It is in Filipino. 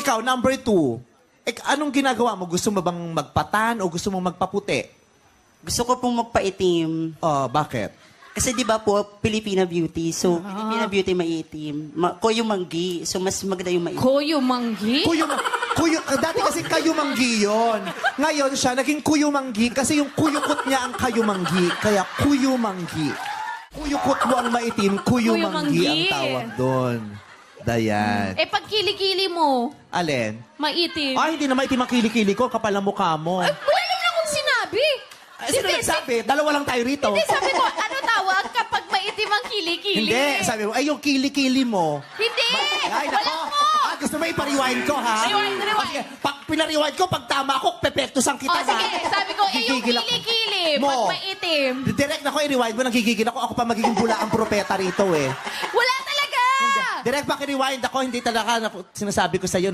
ikaw, number 2. Anong ginagawa mo? Gusto mo bang magpatan o gusto mo magpaputi? Gusto ko pong magpaitim. Bakit? Kasi di ba po, Filipina beauty. So, Filipina beauty maitim. Koyo manggi. So, mas maganda yung maitim. Koyo manggi? Dati kasi kayumanggi yun. Ngayon siya, naging kuyumanggi kasi yung kuyukot niya ang kayumanggi. Kaya kuyumanggi. Kuyukot mo ang maitim, kuyumanggi ang tawag doon. Dayan. Pag kilikili mo, Alin? maitim. Hindi na maitim ang kilikili ko, kapal ang mukha mo. Ay, wala naman akong sinabi. Sino nagsabi? Dalawa lang tayo rito. Hindi, sabi ko, ano tawag kapag maitim ang kilikili? Hindi, sabi mo, yung kilikili mo. Hindi! Ay, Wala nako. mo! Gusto mo ipariwind ko, ha? Rewind. Okay, pag pinariwind ko, pag tama ako, pepektusan kita, Sige, sabi ko, yung Gigigil ako. kilikili, Mo. pag maitim. Direct na ko, i-rewind mo, nagigigil ako. Ako pa magiging bula ang propeta rito, eh. Wala talaga! Direct pa i-rewind ako, hindi talaga sinasabi ko sa'yo.